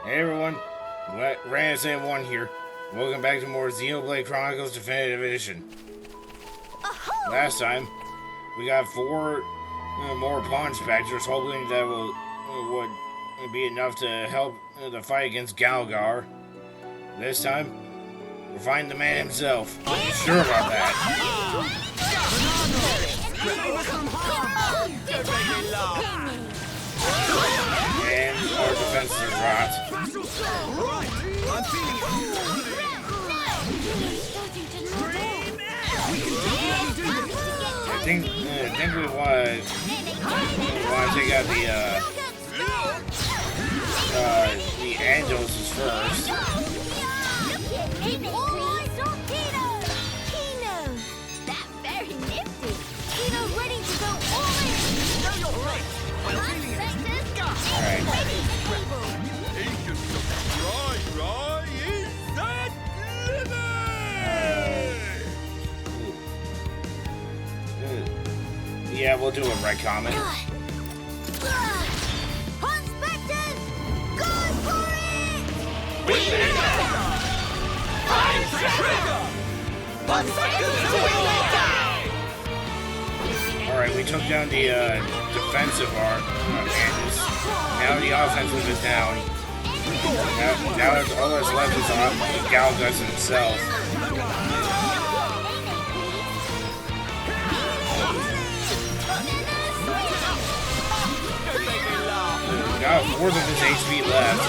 Hey everyone, Ran1 here. Welcome back to more Xenoblade Chronicles Definitive Edition. Last time, we got 4 more pawn specters, hoping that would be enough to help the fight against Galgar. This time, we'll find the man himself. Are you sure about that? And our defenses are dropped. I think we want to take out the Angels first. Yeah, we'll do a right comment. Alright, we took down the defensive Andrews. Now the offensive is down. Now all that's left is Galgus himself. Got 4 of his HP left.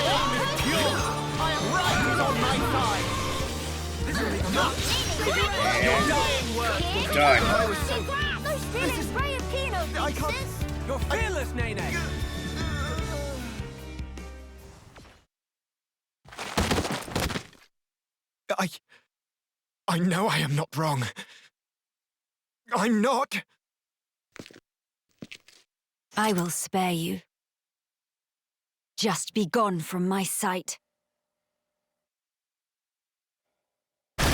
And done. You're fearless, Nene. I know I am not wrong. I'm not. I will spare you. Just be gone from my sight. No!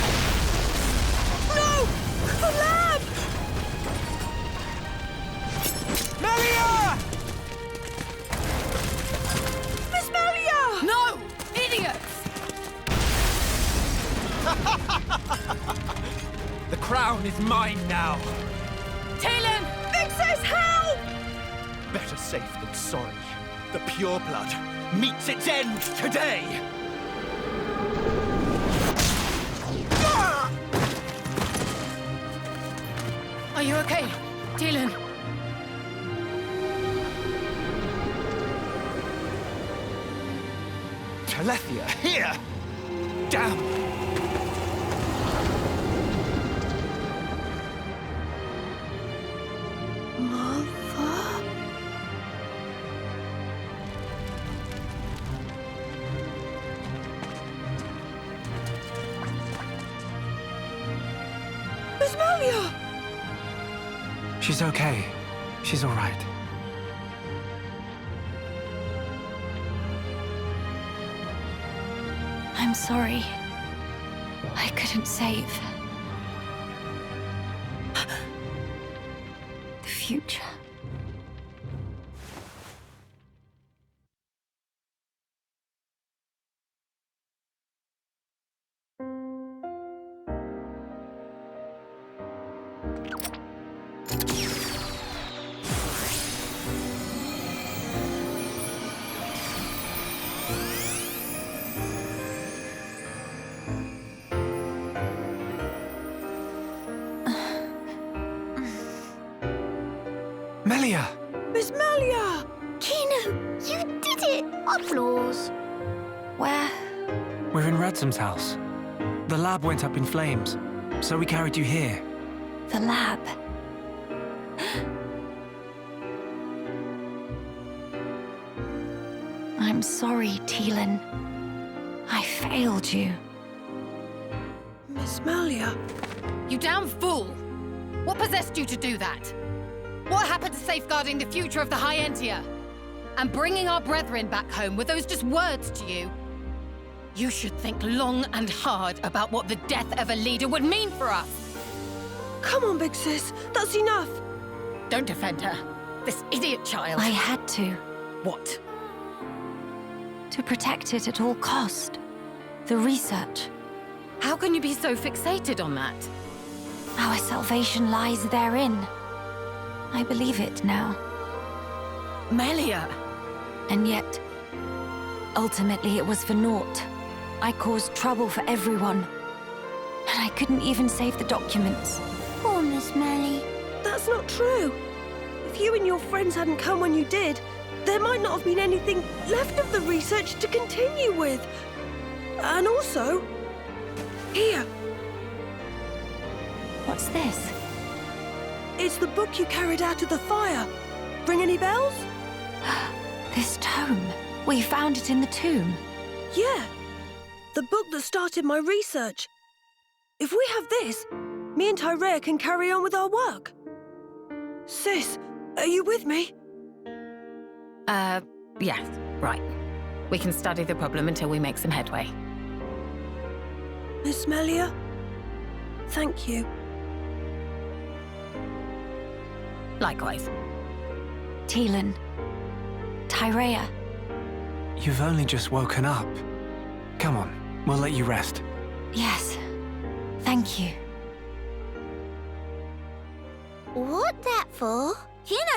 The lab! Melia! Miss Melia! No! Idiots! The crown is mine now. Talon! Vix's help! Better safe than sorry. The pure blood meets its end today! Are you okay, Talon? Telethia, here! Damn! She's okay. She's all right. I'm sorry. I couldn't save the future. Melia! Miss Melia! Kino, you did it! Applause. Where? We're in Radsom's house. The lab went up in flames, so we carried you here. The lab. I'm sorry, Talon. I failed you. Miss Melia? You damn fool! What possessed you to do that? What happened to safeguarding the future of the High Entia? And bringing our brethren back home, were those just words to you? You should think long and hard about what the death of a leader would mean for us! Come on, big sis. That's enough. Don't defend her. This idiot child. I had to. What? To protect it at all cost. The research. How can you be so fixated on that? Our salvation lies therein. I believe it now. Melia! And yet, ultimately it was for naught. I caused trouble for everyone. And I couldn't even save the documents. Poor Miss Melly. That's not true. If you and your friends hadn't come when you did, there might not have been anything left of the research to continue with. And also, here, What's this? it's the book you carried out of the fire. Ring any bells? This tome. We found it in the tomb. Yeah, the book that started my research. If we have this, me and Tyrea can carry on with our work. Sis, are you with me? Yes, right. We can study the problem until we make some headway. Miss Melia? Thank you. Likewise. Teelan. Tyrea. You've only just woken up. Come on, we'll let you rest. Yes. Thank you. What that for?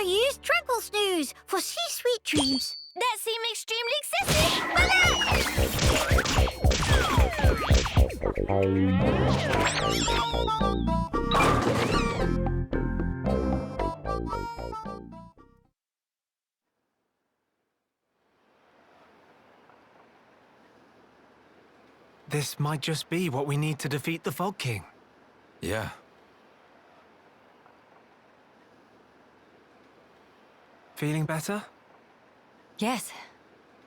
Use Tranquil Snooze for sweet dreams. That seemed extremely excessive. This might just be what we need to defeat the Fog King. Yeah. Feeling better? Yes.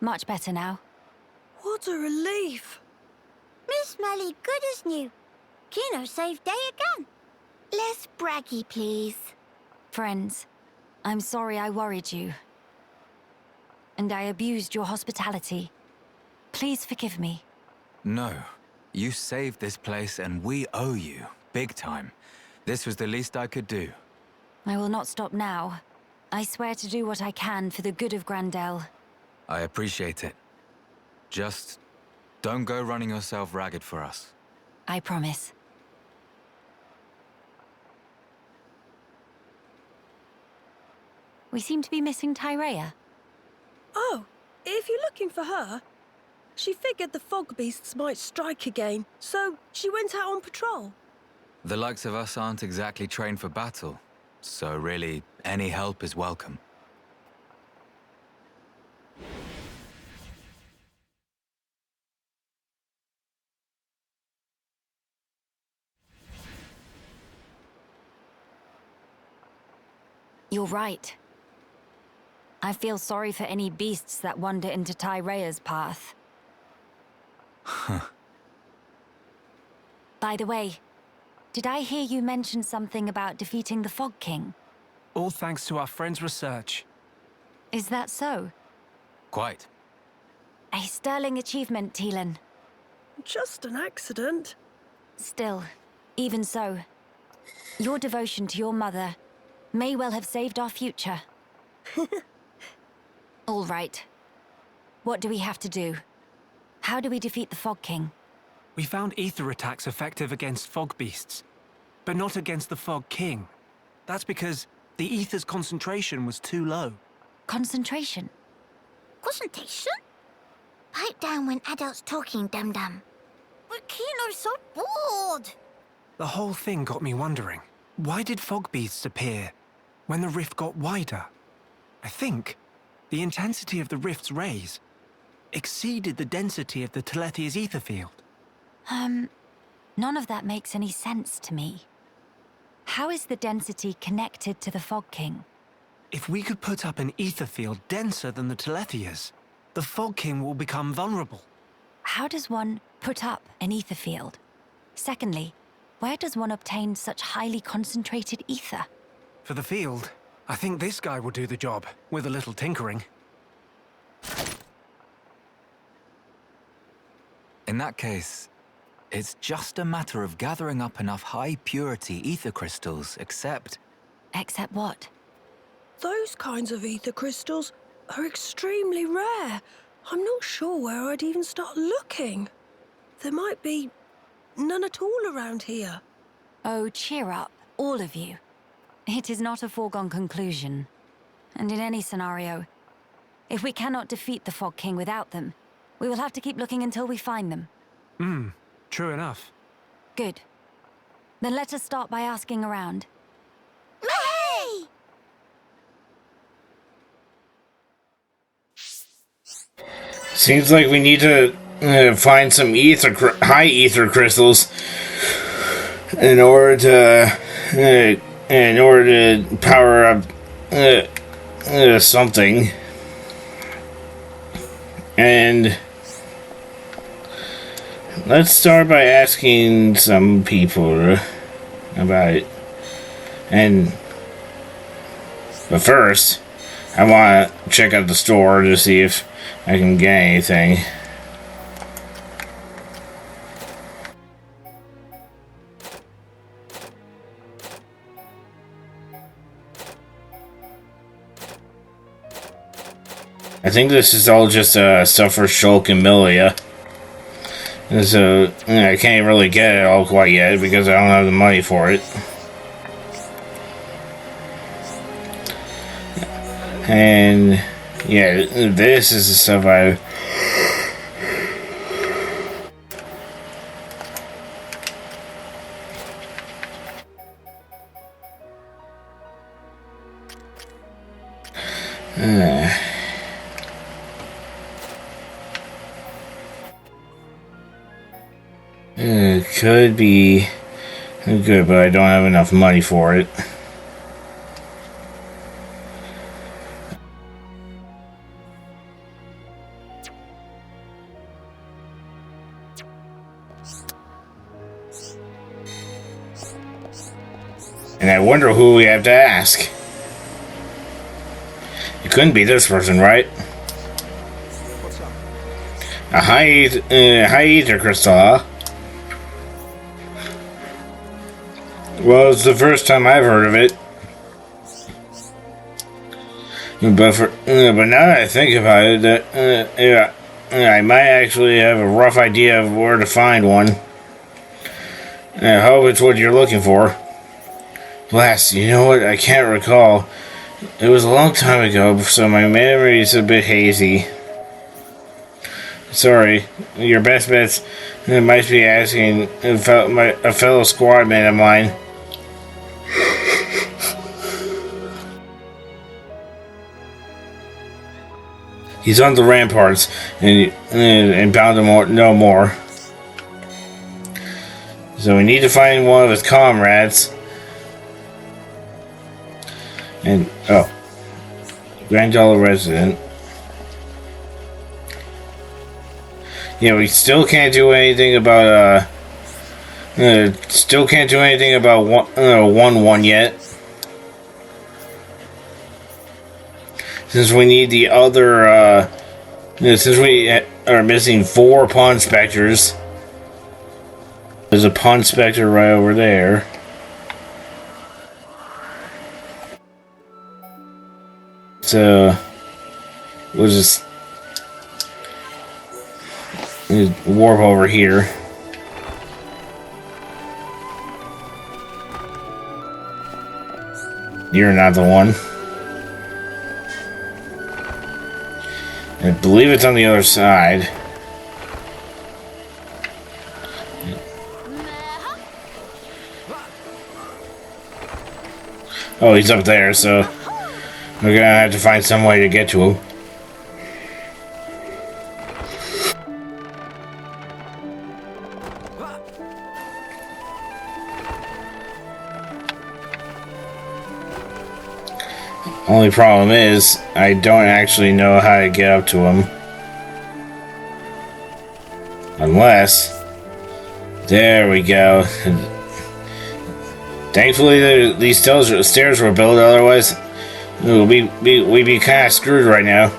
Much better now. What a relief. Miss Melly good as new. Kino saved day again. Less braggy, please. Friends, I'm sorry I worried you. And I abused your hospitality. Please forgive me. No. You saved this place and we owe you. Big time. This was the least I could do. I will not stop now. I swear to do what I can for the good of Grandel. I appreciate it. Just don't go running yourself ragged for us. I promise. We seem to be missing Tyrea. Oh, if you're looking for her, she figured the fog beasts might strike again, so she went out on patrol. The likes of us aren't exactly trained for battle, so really, any help is welcome. You're right. I feel sorry for any beasts that wander into Tyrea's path. By the way, did I hear you mention something about defeating the Fog King? All thanks to our friend's research. Is that so? Quite. A sterling achievement, Teelan. Just an accident. Still, even so, your devotion to your mother may well have saved our future. All right. What do we have to do? How do we defeat the Fog King? We found ether attacks effective against fog beasts, but not against the Fog King. That's because the ether's concentration was too low. Concentration? Concentration? Pipe down when adults talking, dum-dum. But Kino's so bored. The whole thing got me wondering, why did fog beasts appear when the rift got wider? I think the intensity of the rift's rays exceeded the density of the Telethia's ether field. None of that makes any sense to me. How is the density connected to the Fog King? If we could put up an ether field denser than the Telethia's, the Fog King will become vulnerable. How does one put up an ether field? Secondly, where does one obtain such highly concentrated ether? For the field, I think this guy will do the job, with a little tinkering. In that case, it's just a matter of gathering up enough high-purity ether crystals, except... Except what? Those kinds of ether crystals are extremely rare. I'm not sure where I'd even start looking. There might be none at all around here. Oh, cheer up, all of you. It is not a foregone conclusion. And in any scenario, if we cannot defeat the Fog King without them, we will have to keep looking until we find them. True enough. Good. Then let us start by asking around. Hey! Seems like we need to find some high ether crystals in order to power up something. And let's start by asking some people about it. But first, I want to check out the store to see if I can get anything. I think this is all just stuff for Shulk and Milia. And so I can't really get it all quite yet because I don't have the money for it. And yeah, this is the stuff I... could be good, but I don't have enough money for it. And I wonder who we have to ask. It couldn't be this person, right? A high ether crystal, huh? Well, it's the first time I've heard of it. But now that I think about it, I might actually have a rough idea of where to find one. I hope it's what you're looking for. Blast, you know what? I can't recall. It was a long time ago, so my memory is a bit hazy. Sorry, your best bet's might be asking a fellow squad mate of mine. He's on the ramparts and bound to know more. So we need to find one of his comrades. And Grand Dollar resident. Yeah, we still can't do anything about one yet. Since we need the other since we are missing 4 pawn specters. There's a pawn specter right over there. So we'll just warp over here. You're not the one. I believe it's on the other side. Oh, he's up there, so we're gonna have to find some way to get to him. Only problem is, I don't actually know how to get up to him. Unless... There we go. Thankfully, these stairs were built, otherwise we'd be kind of screwed right now.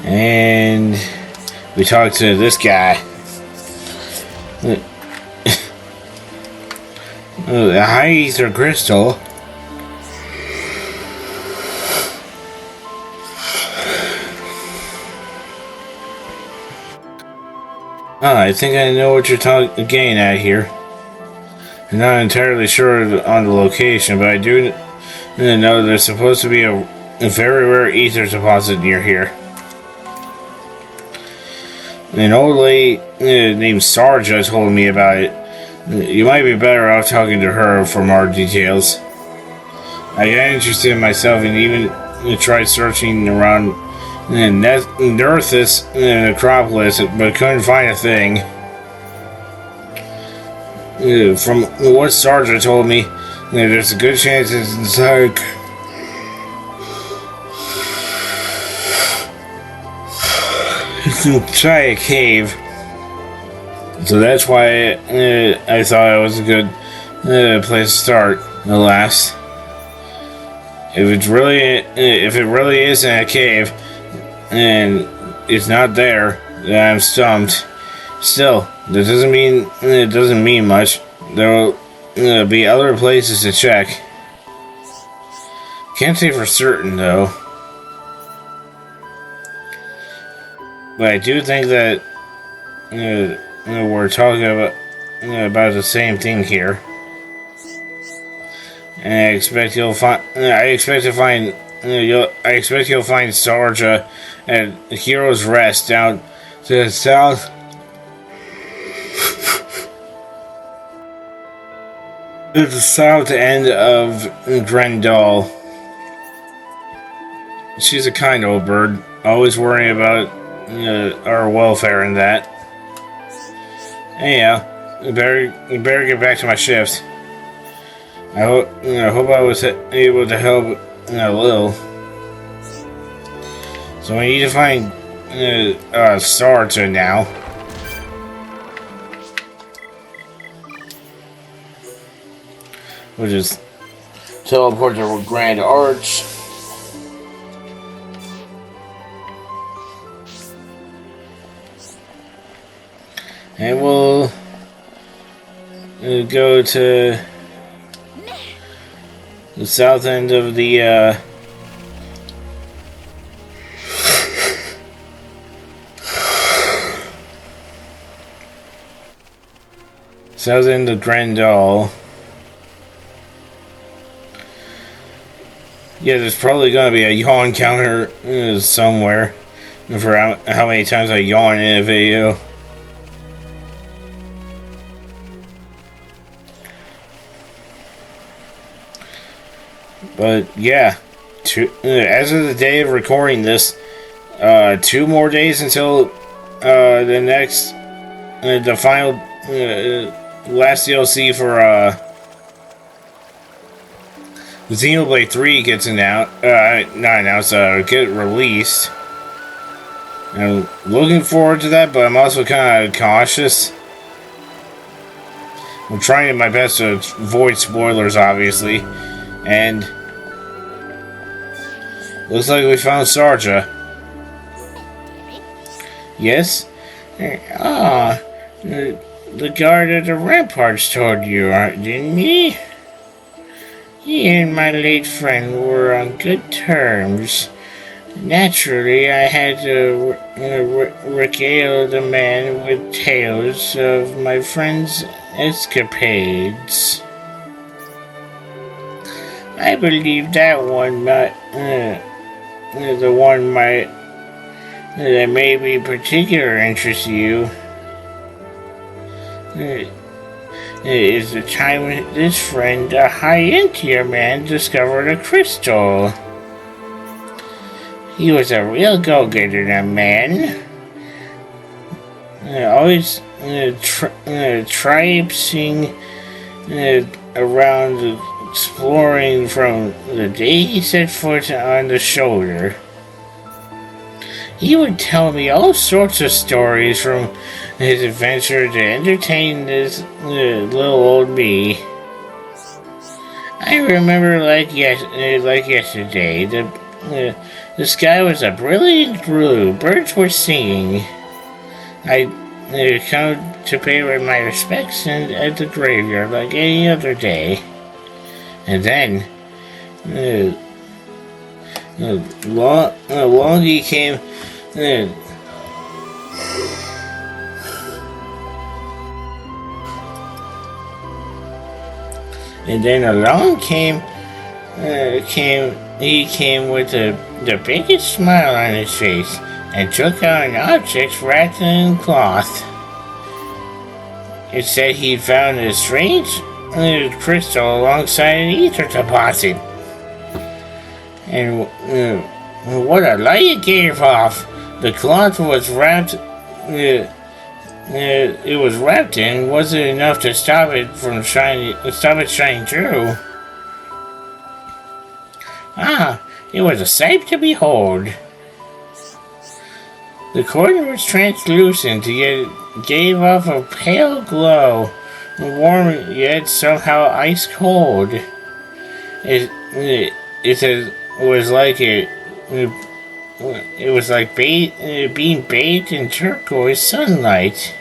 And we talked to this guy. A high ether crystal. I think I know what you're getting at here. I'm not entirely sure on the location, but I do know there's supposed to be a very rare ether deposit near here. An old lady named Sarja told me about it. You might be better off talking to her for more details. I got interested in myself and even tried searching around Nerthus Necropolis, but couldn't find a thing. From what Sarja told me, there's a good chance it's inside. It's inside a cave. So that's why I thought it was a good place to start. Alas, if it really is in a cave and it's not there, then I'm stumped. Still, that doesn't mean it doesn't mean much. There'll be other places to check. Can't say for certain though. But I do think that we're talking about the same thing here. And I expect you'll find. I expect you'll find Sarja at Hero's Rest down to the south. At the south end of Grendal. She's a kind old bird, always worrying about our welfare and that. Anyhow, you better get back to my shift. I hope I was able to help a little. So we need to find Sarja now. We'll just teleport to Grand Arch. And we'll go to the south end of the south end of Grendal. Yeah, there's probably gonna be a yawn counter somewhere for how many times I yawn in a video. But yeah, as of the day of recording this, 2 more days until the next, the final, last DLC for Xenoblade 3 gets not announced, get released. I'm looking forward to that, but I'm also kind of cautious. I'm trying my best to avoid spoilers, obviously, and looks like we found Sarja. Yes? The guard at the ramparts told you, didn't he? He and my late friend were on good terms. Naturally, I had to regale the man with tales of my friend's escapades. I believe that one might, the one that may be particular interest to you. Is the time when this friend, a high-entier man, discovered a crystal. He was a real go-getter, that man. Always traipsing around, exploring from the day he set foot on the shoulder. He would tell me all sorts of stories from his adventure to entertain this little old me. I remember like yesterday, the sky was a brilliant blue. Birds were singing. I to pay my respects at the graveyard like any other day. And then, along he came, and then along he came with the biggest smile on his face and took out an object wrapped in cloth. It said he'd found a strange crystal alongside an ether deposit. And what a light it gave off! The cloth was wrapped. It was wrapped in wasn't enough to stop it shining through. It was a sight to behold. The corner was translucent, yet gave off a pale glow, warm yet somehow ice cold. It was like being bathed in turquoise sunlight.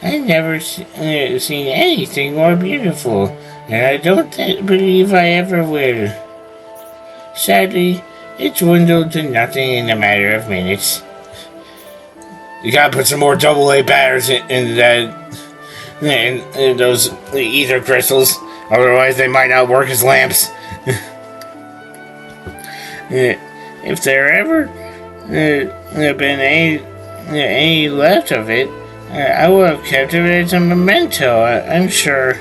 I've never seen anything more beautiful, and I don't believe I ever will. Sadly, it dwindled to nothing in a matter of minutes. You gotta put some more AA batters in those ether crystals, otherwise they might not work as lamps. If there ever been any left of it, I would have kept it as a memento, I'm sure.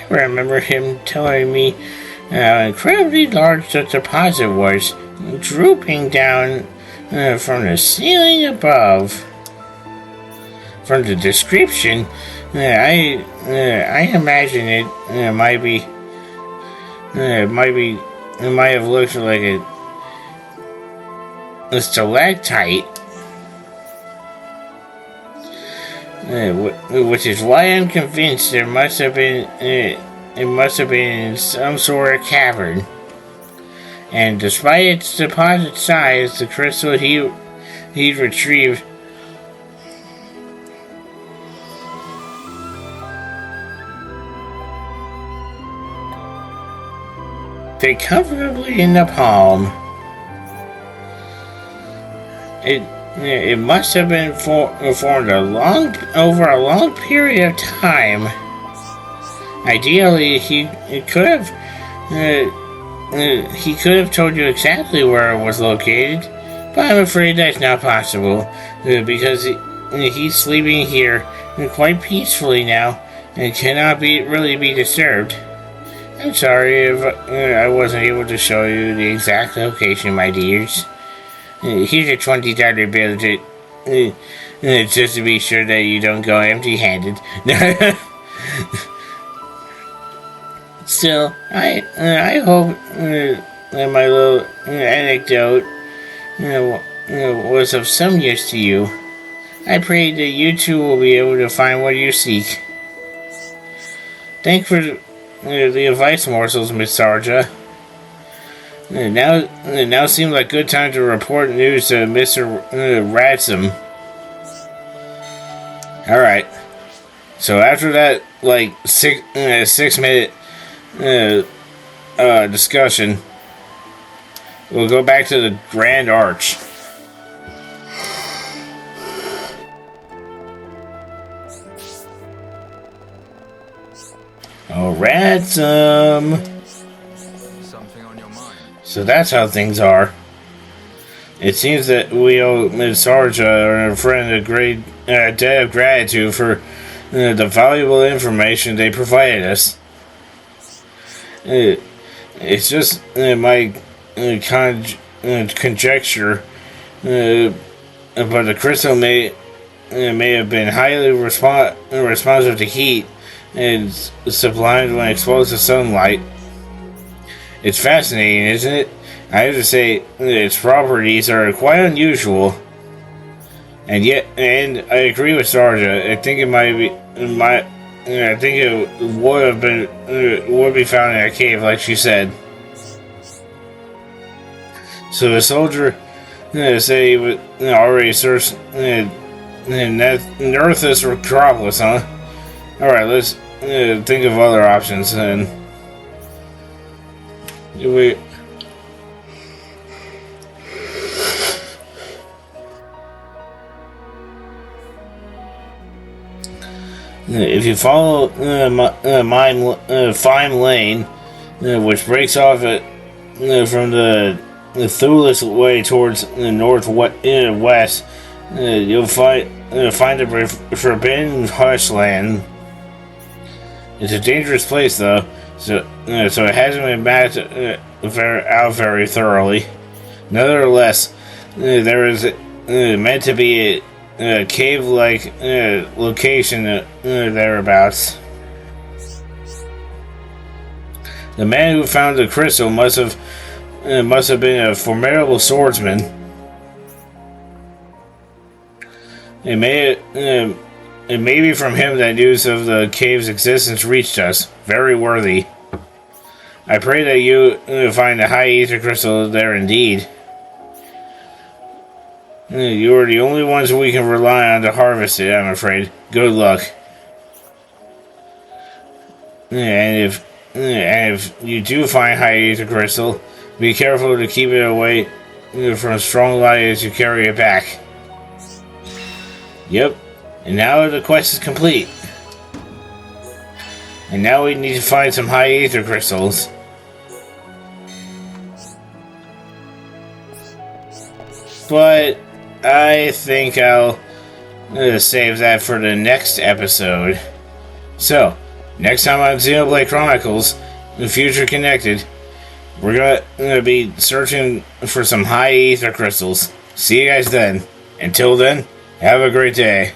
I remember him telling me how incredibly large the deposit was, drooping down from the ceiling above. From the description, I imagine it might have looked like a stalactite, which is why I'm convinced it must have been in some sort of cavern. And despite its deposit size, the crystal he'd retrieved fit comfortably in the palm. It must have been formed over a long period of time. Ideally, he could have told you exactly where it was located, but I'm afraid that's not possible because he's sleeping here quite peacefully now and cannot really be disturbed. I'm sorry if I wasn't able to show you the exact location, my dears. Here's a $20 bill just to be sure that you don't go empty-handed. Still, I hope that my little anecdote was of some use to you. I pray that you too will be able to find what you seek. Thanks for the advice morsels, Miss Sarja. Now seems like a good time to report news to Mr. Ransom. Alright. So after that, 6 minute discussion, we'll go back to the Grand Arch. Oh, Ransom! Something on your mind? So that's how things are. It seems that we owe Ms. Sarja a friend a great debt of gratitude for the valuable information they provided us. It's just my conjecture, but the crystal may have been highly responsive to heat and sublimed when exposed to sunlight. It's fascinating, isn't it? I have to say, its properties are quite unusual. And I agree with Sarja. I think it would be found in a cave, like she said. So the soldier say he would already searched Nerthus or Chronicles, huh? Alright, let's think of other options then. We... If you follow Fime Lane, which breaks off from the Thulus way towards the northwest, you'll find the forbidden Hushland. It's a dangerous place, though, so it hasn't been mapped out very thoroughly. Nevertheless, there is meant to be a cave-like location thereabouts. The man who found the crystal must have been a formidable swordsman. It may be from him that news of the cave's existence reached us. Very worthy. I pray that you find the high ether crystal there indeed. You are the only ones we can rely on to harvest it, I'm afraid. Good luck. And if you do find high ether crystal, be careful to keep it away from strong light as you carry it back. Yep. And now the quest is complete. And now we need to find some high ether crystals. But I think I'll save that for the next episode. So, next time on Xenoblade Chronicles, the Future Connected, we're gonna be searching for some high ether crystals. See you guys then. Until then, have a great day.